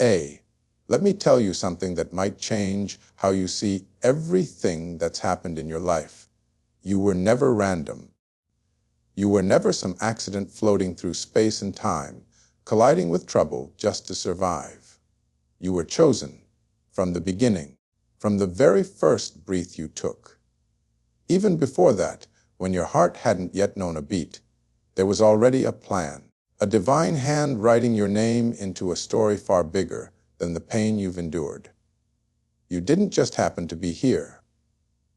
A. Let me tell you something that might change how you see everything that's happened in your life. You were never random. You were never some accident floating through space and time, colliding with trouble just to survive. You were chosen from the beginning, from the very first breath you took. Even before that, when your heart hadn't yet known a beat, there was already a plan, a divine hand writing your name into a story far bigger than the pain you've endured. You didn't just happen to be here.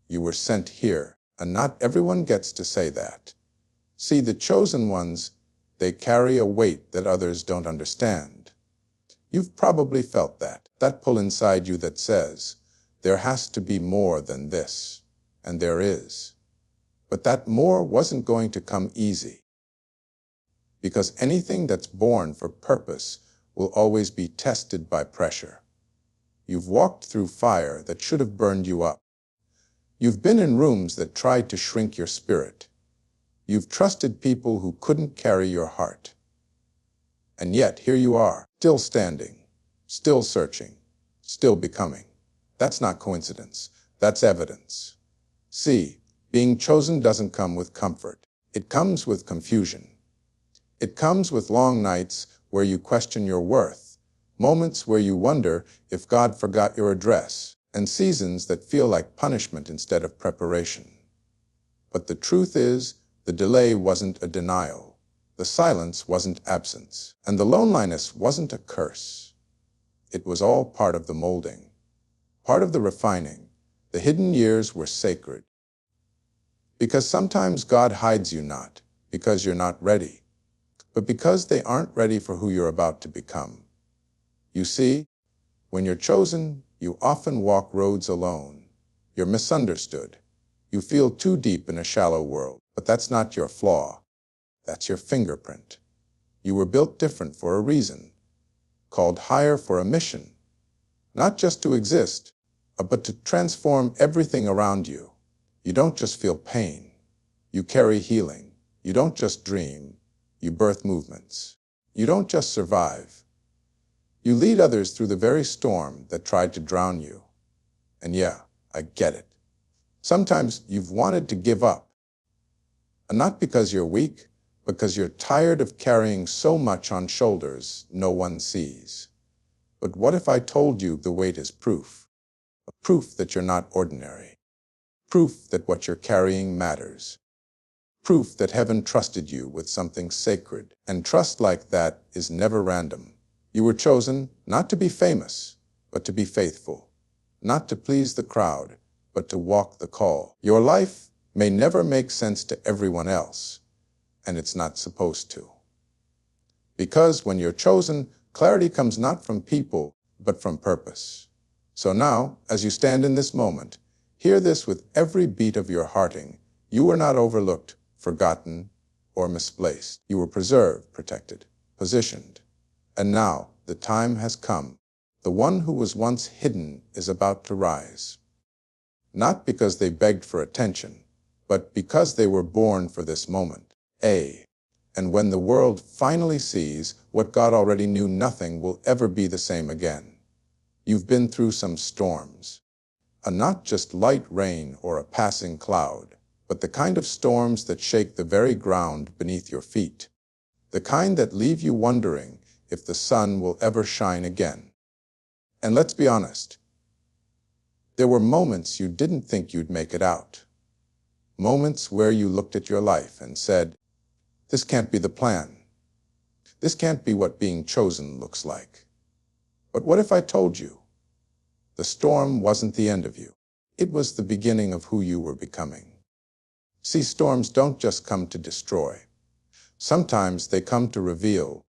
You were sent here, and not everyone gets to say that. See, the chosen ones, they carry a weight that others don't understand. You've probably felt that pull inside you that says, there has to be more than this, and there is. But that more wasn't going to come easy. Because anything that's born for purpose will always be tested by pressure. You've walked through fire that should have burned you up. You've been in rooms that tried to shrink your spirit. You've trusted people who couldn't carry your heart. And yet, here you are, still standing, still searching, still becoming. That's not coincidence. That's evidence. See, being chosen doesn't come with comfort. It comes with confusion. It comes with long nights where you question your worth, moments where you wonder if God forgot your address, and seasons that feel like punishment instead of preparation. But the truth is, the delay wasn't a denial. The silence wasn't absence. And the loneliness wasn't a curse. It was all part of the molding, part of the refining. The hidden years were sacred. Because sometimes God hides you not because you're not ready, but because they aren't ready for who you're about to become. You see, when you're chosen, you often walk roads alone. You're misunderstood. You feel too deep in a shallow world, but that's not your flaw. That's your fingerprint. You were built different for a reason, called higher for a mission, not just to exist, but to transform everything around you. You don't just feel pain. You carry healing. You don't just dream. You birth movements. You don't just survive. You lead others through the very storm that tried to drown you. And yeah, I get it. Sometimes you've wanted to give up. And not because you're weak, because you're tired of carrying so much on shoulders no one sees. But what if I told you the weight is proof? A proof that you're not ordinary. Proof that what you're carrying matters. Proof that heaven trusted you with something sacred. And trust like that is never random. You were chosen not to be famous, but to be faithful. Not to please the crowd, but to walk the call. Your life may never make sense to everyone else, and it's not supposed to. Because when you're chosen, clarity comes not from people, but from purpose. So now, as you stand in this moment, hear this with every beat of your hearting. You were not overlooked, forgotten, or misplaced. You were preserved, protected, positioned. And now, the time has come. The one who was once hidden is about to rise. Not because they begged for attention, but because they were born for this moment. And when the world finally sees what God already knew, nothing will ever be the same again. You've been through some storms. Not just light rain or a passing cloud, but the kind of storms that shake the very ground beneath your feet. The kind that leave you wondering if the sun will ever shine again. And let's be honest, there were moments you didn't think you'd make it out. Moments where you looked at your life and said, this can't be the plan. This can't be what being chosen looks like. But what if I told you? The storm wasn't the end of you. It was the beginning of who you were becoming. See, storms don't just come to destroy. Sometimes they come to reveal.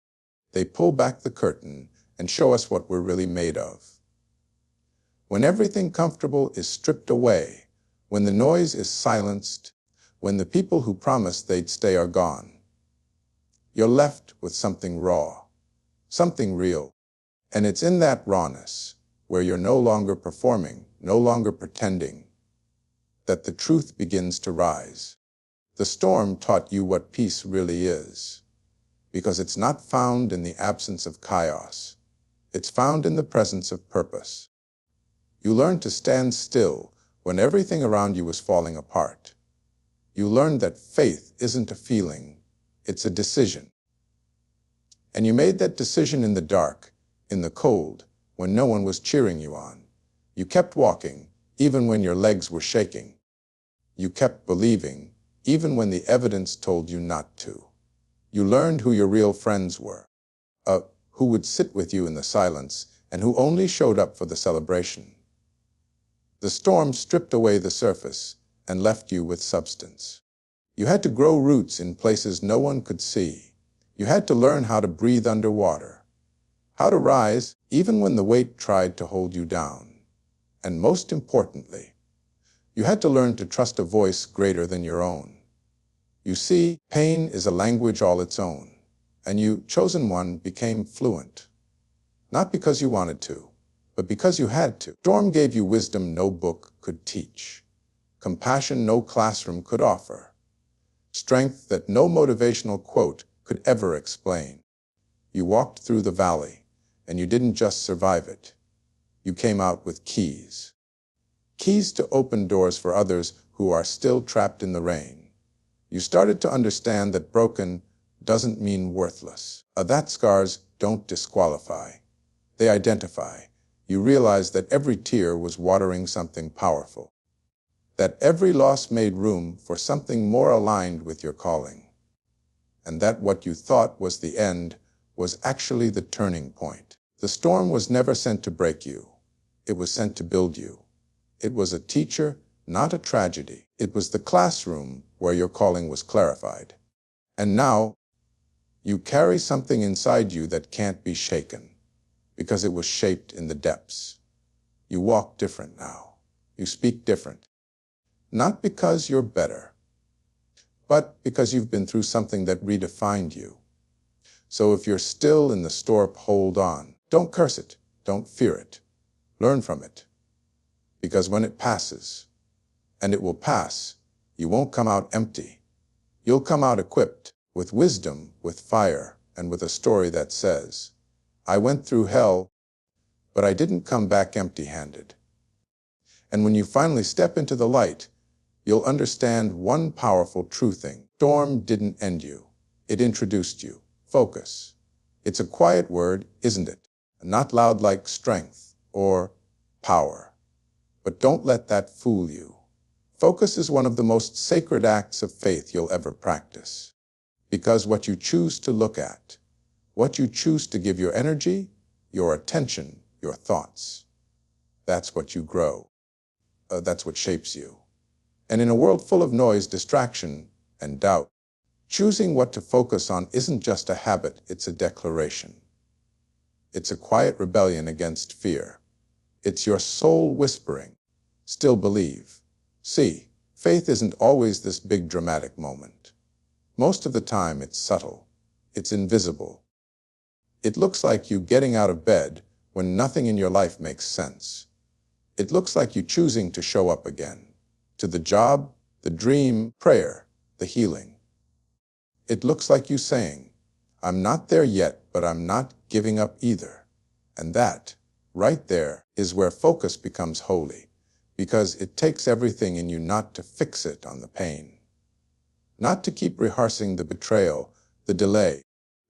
They pull back the curtain and show us what we're really made of. When everything comfortable is stripped away, when the noise is silenced, when the people who promised they'd stay are gone, you're left with something raw, something real. And it's in that rawness, where you're no longer performing, no longer pretending, that the truth begins to rise. The storm taught you what peace really is, because it's not found in the absence of chaos. It's found in the presence of purpose. You learn to stand still when everything around you is falling apart. You learn that faith isn't a feeling, it's a decision. And you made that decision in the dark, in the cold, when no one was cheering you on. You kept walking, even when your legs were shaking. You kept believing, even when the evidence told you not to. You learned who your real friends were, who would sit with you in the silence, and who only showed up for the celebration. The storm stripped away the surface and left you with substance. You had to grow roots in places no one could see. You had to learn how to breathe underwater, how to rise even when the weight tried to hold you down. And most importantly, you had to learn to trust a voice greater than your own. You see, pain is a language all its own, and you, chosen one, became fluent. Not because you wanted to, but because you had to. Storm gave you wisdom no book could teach, compassion no classroom could offer, strength that no motivational quote could ever explain. You walked through the valley, and you didn't just survive it. You came out with keys. Keys to open doors for others who are still trapped in the rain. You started to understand that broken doesn't mean worthless. That scars don't disqualify. They identify. You realized that every tear was watering something powerful, that every loss made room for something more aligned with your calling, and that what you thought was the end was actually the turning point. The storm was never sent to break you. It was sent to build you. It was a teacher, not a tragedy. It was the classroom where your calling was clarified. And now, you carry something inside you that can't be shaken, because it was shaped in the depths. You walk different now. You speak different. Not because you're better, but because you've been through something that redefined you. So if you're still in the storm, hold on. Don't curse it. Don't fear it. Learn from it. Because when it passes, and it will pass, you won't come out empty. You'll come out equipped with wisdom, with fire, and with a story that says, I went through hell, but I didn't come back empty-handed. And when you finally step into the light, you'll understand one powerful true thing. Storm didn't end you. It introduced you. Focus. It's a quiet word, isn't it? Not loud like strength or power. But don't let that fool you. Focus is one of the most sacred acts of faith you'll ever practice. Because what you choose to look at, what you choose to give your energy, your attention, your thoughts, that's what you grow. That's what shapes you. And in a world full of noise, distraction, and doubt, choosing what to focus on isn't just a habit, it's a declaration. It's a quiet rebellion against fear. It's your soul whispering, still believe. See, faith isn't always this big dramatic moment. Most of the time it's subtle. It's invisible. It looks like you getting out of bed when nothing in your life makes sense. It looks like you choosing to show up again. To the job, the dream, prayer, the healing. It looks like you saying, I'm not there yet, but I'm not giving up either. And that, right there, is where focus becomes holy, because it takes everything in you not to fix it on the pain, not to keep rehearsing the betrayal, the delay,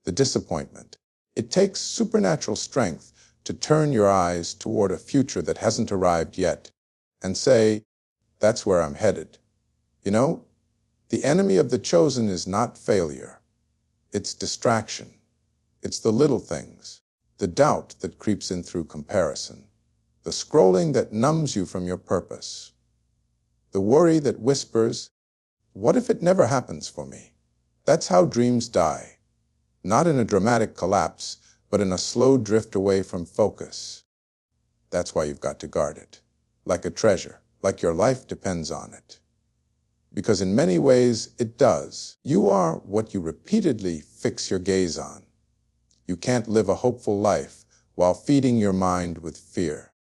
the disappointment. It takes supernatural strength to turn your eyes toward a future that hasn't arrived yet and say, that's where I'm headed. You know, the enemy of the chosen is not failure. It's distraction. It's the little things, the doubt that creeps in through comparison, the scrolling that numbs you from your purpose, the worry that whispers, what if it never happens for me? That's how dreams die, not in a dramatic collapse, but in a slow drift away from focus. That's why you've got to guard it, like a treasure, like your life depends on it. Because in many ways, it does. You are what you repeatedly fix your gaze on. You can't live a hopeful life while feeding your mind with fear.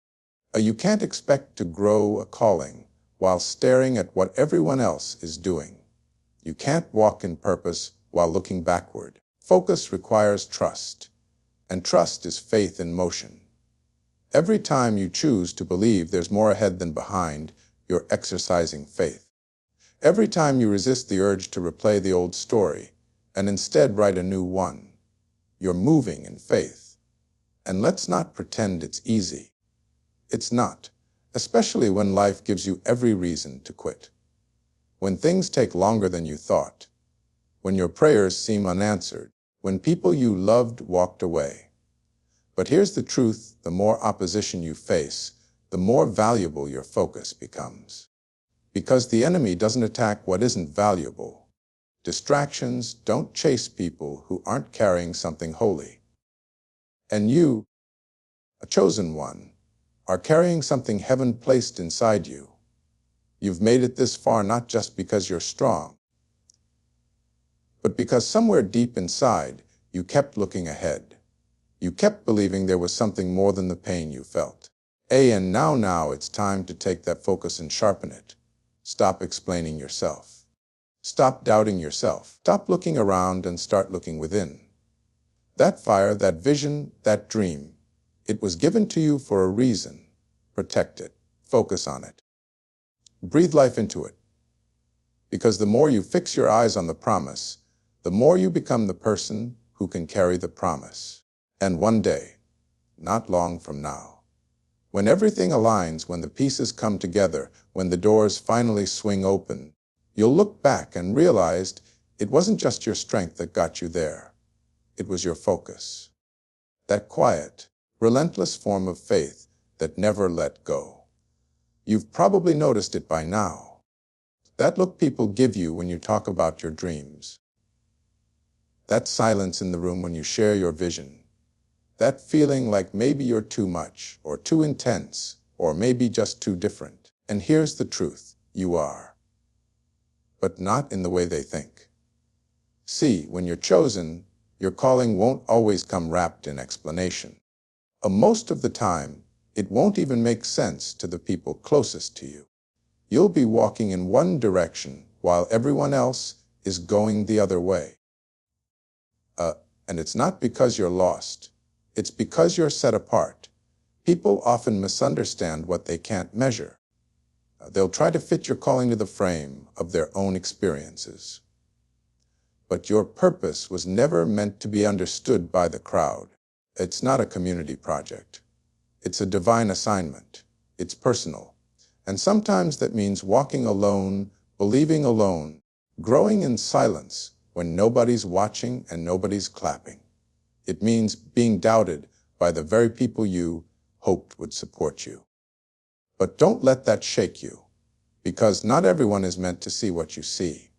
You can't expect to grow a calling while staring at what everyone else is doing. You can't walk in purpose while looking backward. Focus requires trust. And trust is faith in motion. Every time you choose to believe there's more ahead than behind, you're exercising faith. Every time you resist the urge to replay the old story and instead write a new one, you're moving in faith. And let's not pretend it's easy. It's not, especially when life gives you every reason to quit. When things take longer than you thought, when your prayers seem unanswered, when people you loved walked away. But here's the truth: the more opposition you face, the more valuable your focus becomes. Because the enemy doesn't attack what isn't valuable. Distractions don't chase people who aren't carrying something holy. And you, a chosen one, are carrying something heaven placed inside you. You've made it this far not just because you're strong, but because somewhere deep inside, you kept looking ahead. You kept believing there was something more than the pain you felt. And now it's time to take that focus and sharpen it. Stop explaining yourself. Stop doubting yourself. Stop looking around and start looking within. That fire, that vision, that dream, it was given to you for a reason. Protect it. Focus on it. Breathe life into it. Because the more you fix your eyes on the promise, the more you become the person who can carry the promise. And one day, not long from now, when everything aligns, when the pieces come together, when the doors finally swing open, you'll look back and realize it wasn't just your strength that got you there. It was your focus. That quiet, relentless form of faith that never let go. You've probably noticed it by now. That look people give you when you talk about your dreams. That silence in the room when you share your vision. That feeling like maybe you're too much, or too intense, or maybe just too different. And here's the truth: you are. But not in the way they think. See, when you're chosen, your calling won't always come wrapped in explanation. Most of the time, it won't even make sense to the people closest to you. You'll be walking in one direction while everyone else is going the other way. And it's not because you're lost. It's because you're set apart. People often misunderstand what they can't measure. They'll try to fit your calling to the frame of their own experiences. But your purpose was never meant to be understood by the crowd. It's not a community project. It's a divine assignment. It's personal. And sometimes that means walking alone, believing alone, growing in silence when nobody's watching and nobody's clapping. It means being doubted by the very people you hoped would support you. But don't let that shake you, because not everyone is meant to see what you see.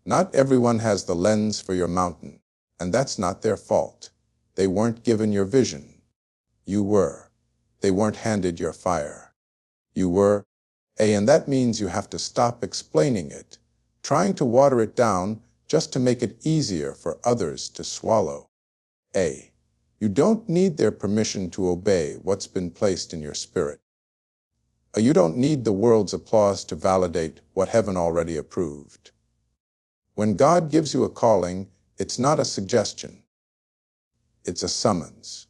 Not everyone has the lens for your mountain, and that's not their fault. They weren't given your vision. You were. They weren't handed your fire. You were. And that means you have to stop explaining it, trying to water it down just to make it easier for others to swallow. You don't need their permission to obey what's been placed in your spirit. You don't need the world's applause to validate what heaven already approved. When God gives you a calling, it's not a suggestion. It's a summons.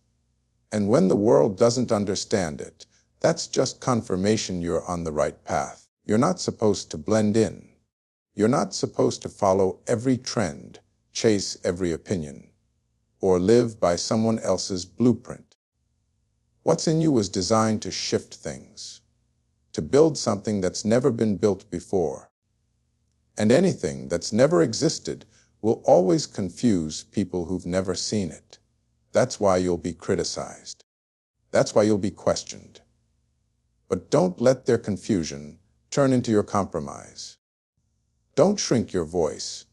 And when the world doesn't understand it, that's just confirmation you're on the right path. You're not supposed to blend in. You're not supposed to follow every trend, chase every opinion, or live by someone else's blueprint. What's in you was designed to shift things, to build something that's never been built before. And anything that's never existed will always confuse people who've never seen it. That's why you'll be criticized. That's why you'll be questioned. But don't let their confusion turn into your compromise. Don't shrink your voice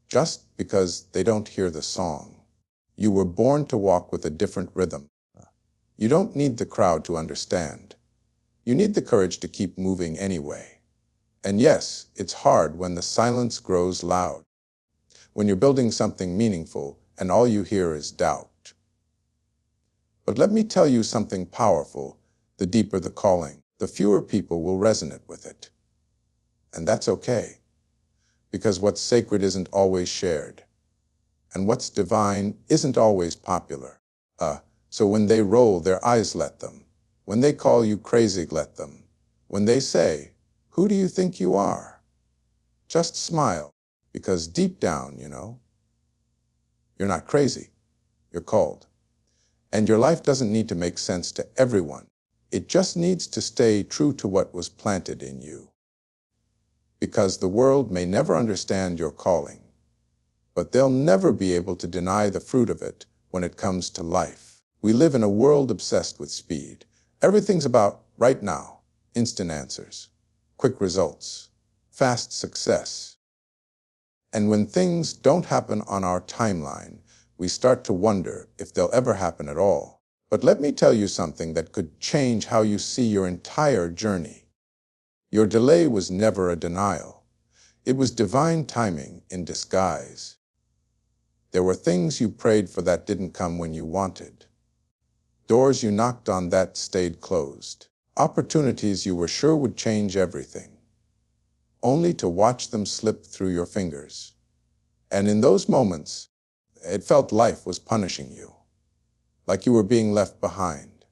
just because they don't hear the song. You were born to walk with a different rhythm. You don't need the crowd to understand. You need the courage to keep moving anyway. And yes, it's hard when the silence grows loud, when you're building something meaningful and all you hear is doubt. But let me tell you something powerful: the deeper the calling, the fewer people will resonate with it. And that's okay, because what's sacred isn't always shared, and what's divine isn't always popular. So when they roll their eyes, let them. When they call you crazy, let them. When they say, "Who do you think you are?" Just smile, because deep down, you're not crazy. You're called. And your life doesn't need to make sense to everyone. It just needs to stay true to what was planted in you. Because the world may never understand your calling, but they'll never be able to deny the fruit of it when it comes to life. We live in a world obsessed with speed. Everything's about right now, instant answers, quick results, fast success. And when things don't happen on our timeline, we start to wonder if they'll ever happen at all. But let me tell you something that could change how you see your entire journey. Your delay was never a denial. It was divine timing in disguise. There were things you prayed for that didn't come when you wanted. Doors you knocked on that stayed closed. Opportunities you were sure would change everything, only to watch them slip through your fingers. And in those moments, it felt life was punishing you, like you were being left behind.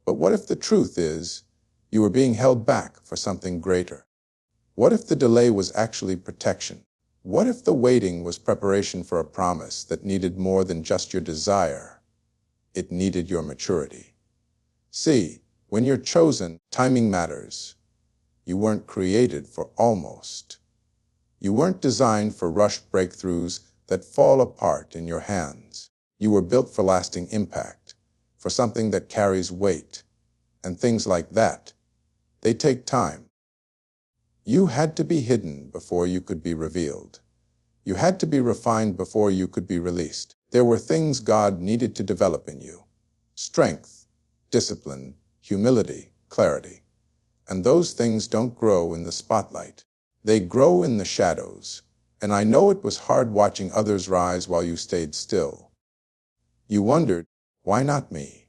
But what if the truth is, you were being held back for something greater? What if the delay was actually protection? What if the waiting was preparation for a promise that needed more than just your desire? It needed your maturity. See, when you're chosen, timing matters. You weren't created for almost. You weren't designed for rushed breakthroughs that fall apart in your hands. You were built for lasting impact, for something that carries weight. And things like that, they take time. You had to be hidden before you could be revealed. You had to be refined before you could be released. There were things God needed to develop in you: strength, discipline, humility, clarity. And those things don't grow in the spotlight. They grow in the shadows. And I know it was hard watching others rise while you stayed still. You wondered, why not me?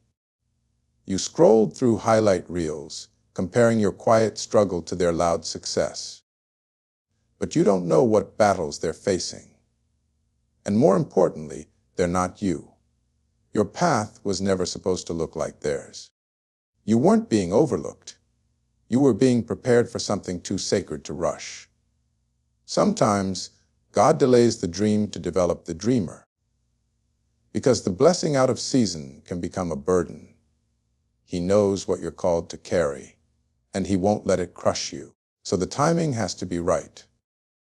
You scrolled through highlight reels, comparing your quiet struggle to their loud success. But you don't know what battles they're facing. And more importantly, they're not you. Your path was never supposed to look like theirs. You weren't being overlooked. You were being prepared for something too sacred to rush. Sometimes, God delays the dream to develop the dreamer. Because the blessing out of season can become a burden. He knows what you're called to carry, and He won't let it crush you. So the timing has to be right.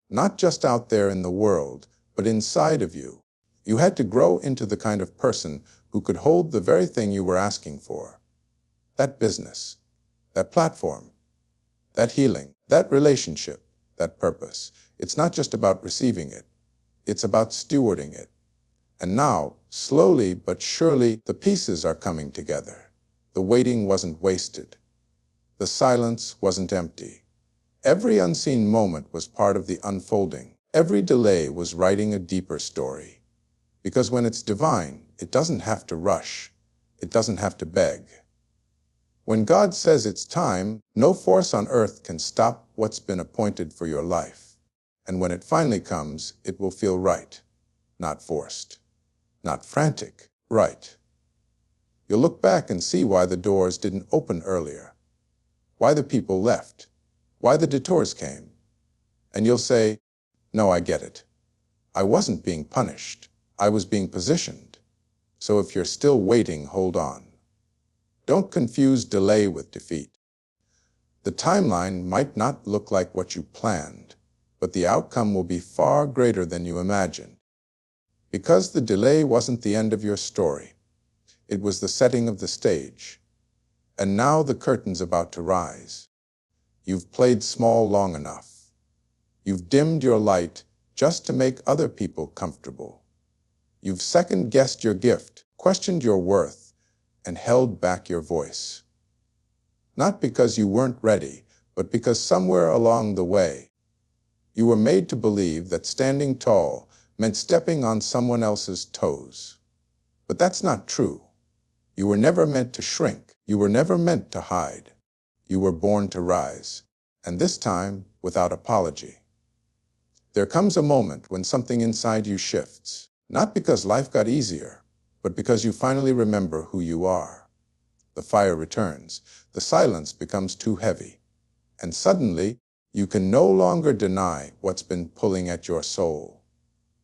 Not just out there in the world, but inside of you. You had to grow into the kind of person who could hold the very thing you were asking for. That business, that platform, that healing, that relationship, that purpose. It's not just about receiving it. It's about stewarding it. And now, slowly but surely, the pieces are coming together. The waiting wasn't wasted. The silence wasn't empty. Every unseen moment was part of the unfolding. Every delay was writing a deeper story. Because when it's divine, it doesn't have to rush. It doesn't have to beg. When God says it's time, no force on earth can stop what's been appointed for your life. And when it finally comes, it will feel right, not forced, not frantic, right. You'll look back and see why the doors didn't open earlier, why the people left, why the detours came. And you'll say, no, I get it. I wasn't being punished. I was being positioned. So if you're still waiting, hold on. Don't confuse delay with defeat. The timeline might not look like what you planned, but the outcome will be far greater than you imagined. Because the delay wasn't the end of your story. It was the setting of the stage. And now the curtain's about to rise. You've played small long enough. You've dimmed your light just to make other people comfortable. You've second-guessed your gift, questioned your worth, and held back your voice. Not because you weren't ready, but because somewhere along the way, you were made to believe that standing tall meant stepping on someone else's toes. But that's not true. You were never meant to shrink. You were never meant to hide. You were born to rise, and this time without apology. There comes a moment when something inside you shifts, not because life got easier, but because you finally remember who you are. The fire returns, the silence becomes too heavy, and suddenly you can no longer deny what's been pulling at your soul.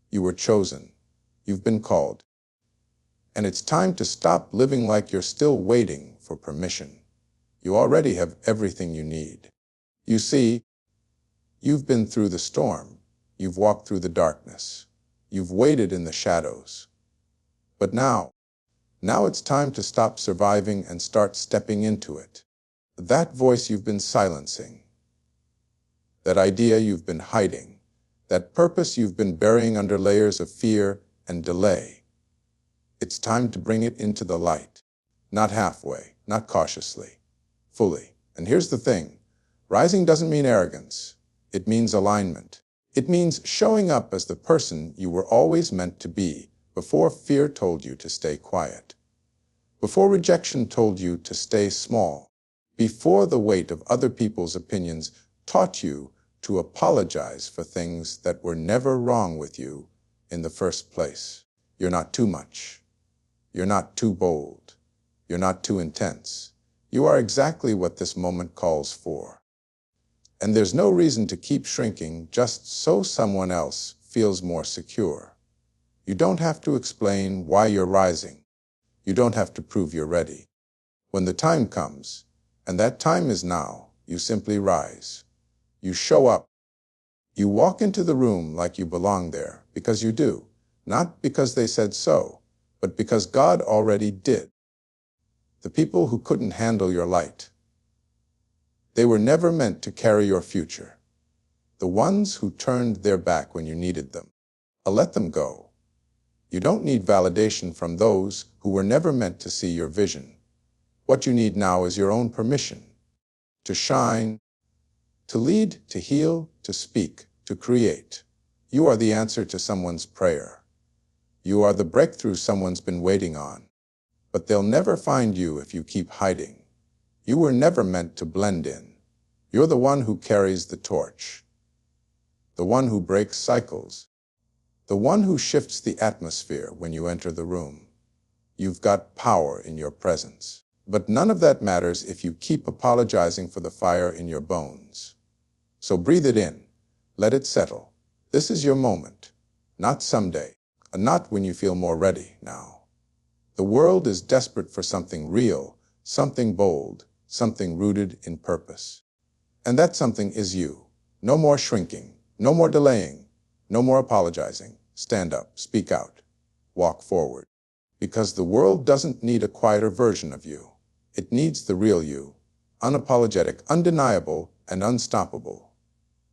You were chosen. You've been called. And it's time to stop living like you're still waiting for permission. You already have everything you need. You see, you've been through the storm. You've walked through the darkness. You've waited in the shadows. But now it's time to stop surviving and start stepping into it. That voice you've been silencing, that idea you've been hiding, that purpose you've been burying under layers of fear and delay. It's time to bring it into the light. Not halfway, not cautiously, fully. And here's the thing. Rising doesn't mean arrogance. It means alignment. It means showing up as the person you were always meant to be before fear told you to stay quiet, before rejection told you to stay small, before the weight of other people's opinions taught you to apologize for things that were never wrong with you in the first place. You're not too much. You're not too bold. You're not too intense. You are exactly what this moment calls for. And there's no reason to keep shrinking just so someone else feels more secure. You don't have to explain why you're rising. You don't have to prove you're ready. When the time comes, and that time is now, you simply rise. You show up. You walk into the room like you belong there, because you do, not because they said so, but because God already did. The people who couldn't handle your light, they were never meant to carry your future. The ones who turned their back when you needed them, let them go. You don't need validation from those who were never meant to see your vision. What you need now is your own permission to shine, to lead, to heal, to speak, to create. You are the answer to someone's prayer. You are the breakthrough someone's been waiting on. But they'll never find you if you keep hiding. You were never meant to blend in. You're the one who carries the torch, the one who breaks cycles, the one who shifts the atmosphere when you enter the room. You've got power in your presence. But none of that matters if you keep apologizing for the fire in your bones. So breathe it in. Let it settle. This is your moment. Not someday. And not when you feel more ready now. The world is desperate for something real, something bold, something rooted in purpose. And that something is you. No more shrinking. No more delaying. No more apologizing. Stand up. Speak out. Walk forward. Because the world doesn't need a quieter version of you. It needs the real you. Unapologetic, undeniable, and unstoppable.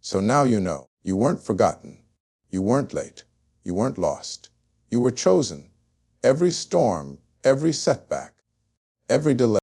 So now you know. You weren't forgotten. You weren't late. You weren't lost. You were chosen. Every storm, every setback, every delay